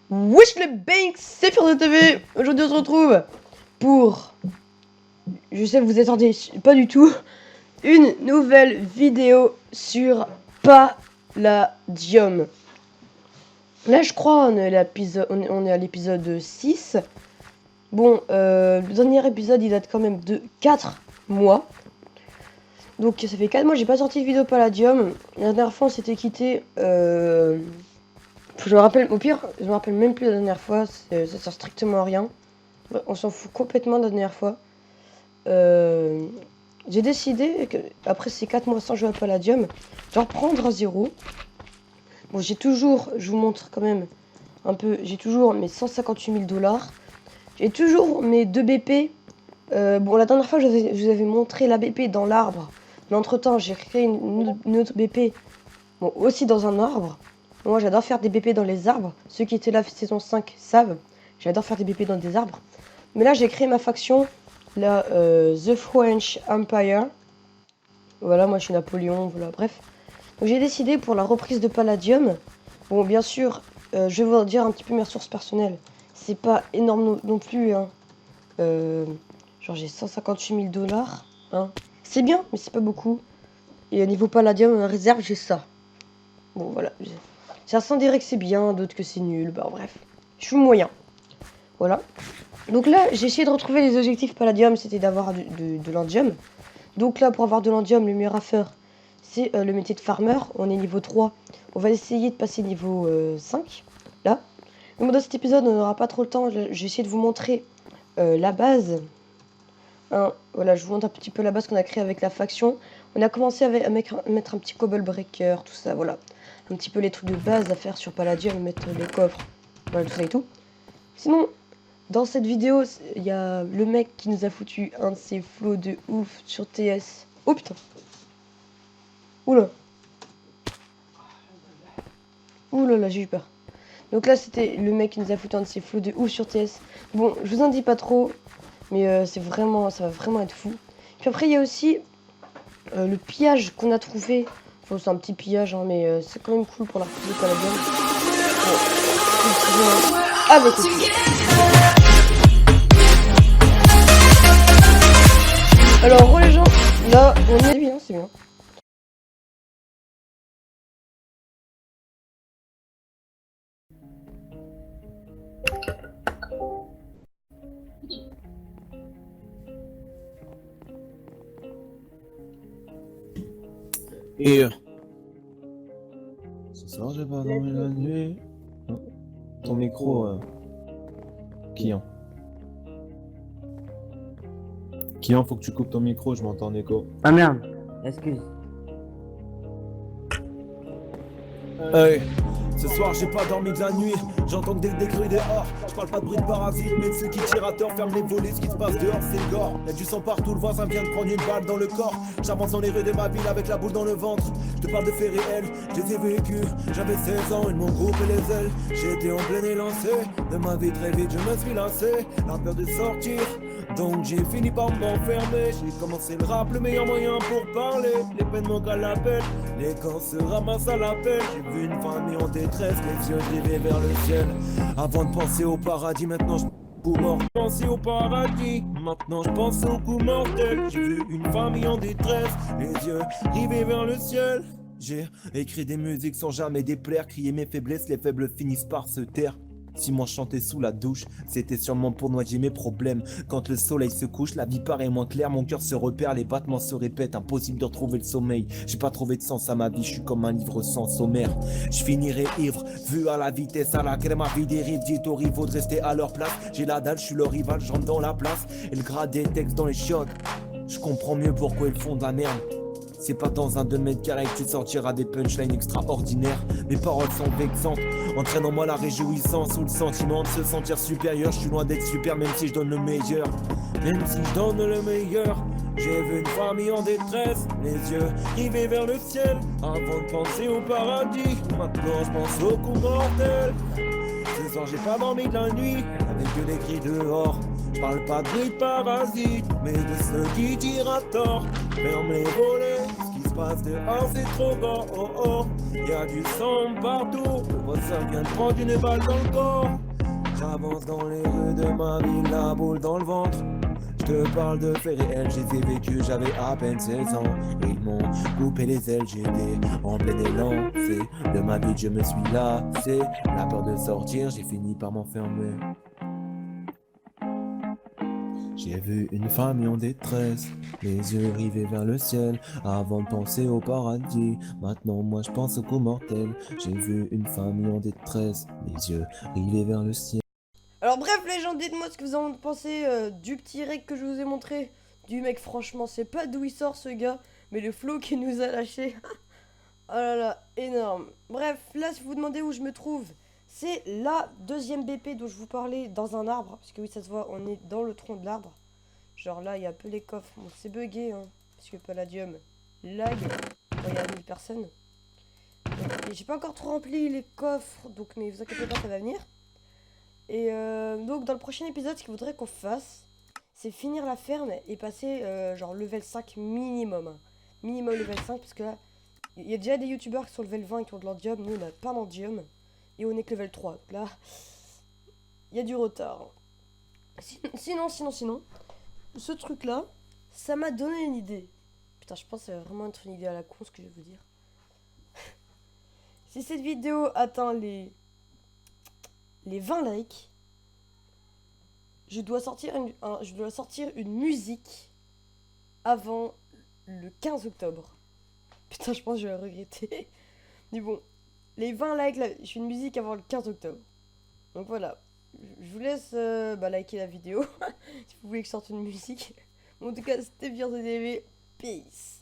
Wesh les Banks, c'est Fier de TV. Aujourd'hui on se retrouve pour, je sais que vous attendez pas du tout, une nouvelle vidéo sur Palladium. Là je crois on est à l'épisode 6. Bon, le dernier épisode il date quand même de 4 mois. Donc ça fait 4 mois que j'ai pas sorti de vidéo Palladium. La dernière fois on s'était quitté... Je me rappelle, au pire, je me rappelle même plus la dernière fois, ça sert strictement à rien. On s'en fout complètement de la dernière fois. J'ai décidé que, après ces 4 mois sans jouer à Palladium, de reprendre à zéro. Bon, j'ai toujours, je vous montre quand même un peu, j'ai toujours mes 158 000 $. J'ai toujours mes 2 BP. Bon, la dernière fois, je vous avais montré la BP dans l'arbre. Mais entre temps, j'ai créé une autre BP, bon, aussi dans un arbre. Moi j'adore faire des BP dans les arbres. Ceux qui étaient là saison 5 savent. J'adore faire des BP dans des arbres. Mais là j'ai créé ma faction, la The French Empire. Voilà, moi je suis Napoléon, voilà, bref. Donc j'ai décidé pour la reprise de Palladium. Bon, bien sûr, je vais vous dire un petit peu mes ressources personnelles. C'est pas énorme non plus, hein. Genre j'ai 158 000 $, hein. C'est bien, mais c'est pas beaucoup. Et au niveau Palladium, en réserve, j'ai ça. Bon, voilà. Certains diraient que c'est bien, d'autres que c'est nul. Bah bref, je suis moyen. Voilà. Donc là, j'ai essayé de retrouver les objectifs Palladium, c'était d'avoir de l'Andium. Donc là, pour avoir de l'Andium, le meilleur à faire, c'est le métier de farmer. On est niveau 3. On va essayer de passer niveau 5. Là. Donc dans cet épisode, on n'aura pas trop le temps. J'ai essayé de vous montrer la base. Hein, voilà, je vous montre un petit peu la base qu'on a créée avec la faction. On a commencé à mettre un petit cobble breaker, tout ça, voilà. Un petit peu les trucs de base à faire sur Palladium, mettre les coffres, voilà, tout ça et tout. Sinon, dans cette vidéo, il y a le mec qui nous a foutu un de ses flots de ouf sur TS. Oh putain. Oula. Oula, j'ai eu peur. Donc là, c'était le mec qui nous a foutu un de ses flots de ouf sur TS. Bon, je vous en dis pas trop, mais ça va vraiment être fou. Puis après, il y a aussi le pillage qu'on a trouvé. Bon, c'est un petit pillage, hein, mais c'est quand même cool pour la reprise de Palladium. Bon, avec le pillage. Alors, les gens, là, on est bien, c'est bien. Et ce soir j'ai pas dormi la nuit. Oh. Ton micro, Kian. Kian, faut que tu coupes ton micro, je m'entends en écho. Ah merde, excuse. Hey. Ce soir j'ai pas dormi de la nuit, j'entends que des cris dehors. Je parle pas de bruit de parasites, mais de ceux qui tirent à tort, ferment les volets, ce qui se passe dehors c'est le gore. Y'a du sang partout, le voisin vient de prendre une balle dans le corps. J'avance dans les rues de ma ville avec la boule dans le ventre. Je te parle de faits réels, je les ai vécus. J'avais 16 ans, ils m'ont groupé les ailes. J'ai été en plein élancé, de ma vie très vite je me suis lassé. La peur de sortir, donc j'ai fini par m'enfermer. J'ai commencé le rap, le meilleur moyen pour parler. Les peines manquent à l'appel, les corps se ramassent à l'appel. J'ai vu une famille en détresse, les yeux rivés vers le ciel. Avant de penser au paradis, maintenant je coup mort. Penser au paradis, maintenant je pense au coup mortel. J'ai vu une famille en détresse, les yeux rivés vers le ciel. J'ai écrit des musiques sans jamais déplaire, crier mes faiblesses, les faibles finissent par se taire. Si moi chantais sous la douche, c'était sûrement pour noyer mes problèmes. Quand le soleil se couche, la vie paraît moins claire, mon cœur se repère, les battements se répètent, impossible de retrouver le sommeil. J'ai pas trouvé de sens à ma vie, je suis comme un livre sans sommaire. Je finirai ivre, vu à la vitesse à laquelle ma vie dérive. Dites aux rivaux de rester à leur place. J'ai la dalle, je suis le rival, j'entre dans la place. Et le gras des textes dans les chiottes. Je comprends mieux pourquoi ils font de la merde. C'est pas dans un 2 mètres carrés que tu sortiras des punchlines extraordinaires. Mes paroles sont vexantes, entraînant moi la réjouissance ou le sentiment de se sentir supérieur. Je suis loin d'être super même si je donne le meilleur. Même si je donne le meilleur. J'ai vu une famille en détresse, les yeux rivés vers le ciel. Avant de penser au paradis, maintenant je pense au coup mortel. Ce soir j'ai pas dormi de la nuit, avec que des cris dehors. Je parle pas de bruit de parasites, mais de ceux qui tirent à tort. Ferme les volets, ce qui se passe dehors, c'est trop grand, oh oh. Y'a du sang partout, le voisin vient de prendre une balle dans le corps. J'avance dans les rues de ma ville, la boule dans le ventre. Je te parle de faits réels, j'ai vécu, j'avais à peine 16 ans. Ils m'ont coupé les ailes, j'étais en plein élan. C'est de ma vie que je me suis lassé. La peur de sortir, j'ai fini par m'enfermer. J'ai vu une famille en détresse, les yeux rivés vers le ciel, avant de penser au paradis. Maintenant moi je pense au coup mortel. J'ai vu une famille en détresse, les yeux rivés vers le ciel. Alors bref les gens, dites-moi ce que vous en pensez du petit rec que je vous ai montré. Du mec, franchement, c'est pas d'où il sort ce gars, mais le flow qu'il nous a lâché. Oh là là, énorme. Bref, là si vous vous demandez où je me trouve, c'est la deuxième BP dont je vous parlais, dans un arbre. Parce que oui, ça se voit, on est dans le tronc de l'arbre. Genre là, il y a un peu les coffres. Bon, c'est bugué, hein. Parce que Palladium lag. Bon, il y a 1000 personnes. Et j'ai pas encore trop rempli les coffres. Donc, mais vous inquiétez pas, ça va venir. Et donc, dans le prochain épisode, ce qu'il faudrait qu'on fasse, c'est finir la ferme et passer genre level 5 minimum. Hein. Minimum level 5. Parce que là, il y a déjà des youtubeurs qui sont level 20 et qui ont de l'endium. Nous, on n'a pas d'endium. Et on est que level 3. Donc là, il y a du retard. Sinon, ce truc-là, ça m'a donné une idée. Putain, je pense que ça va vraiment être une idée à la con, ce que je vais vous dire. Si cette vidéo atteint les 20 likes, je dois sortir une musique avant le 15 octobre. Putain, je pense que je vais regretter. Mais bon, les 20 likes, là, je fais une musique avant le 15 octobre. Donc voilà. Je vous laisse liker la vidéo si vous voulez que je sorte une musique. Bon, en tout cas, c'était bien de TV. Peace.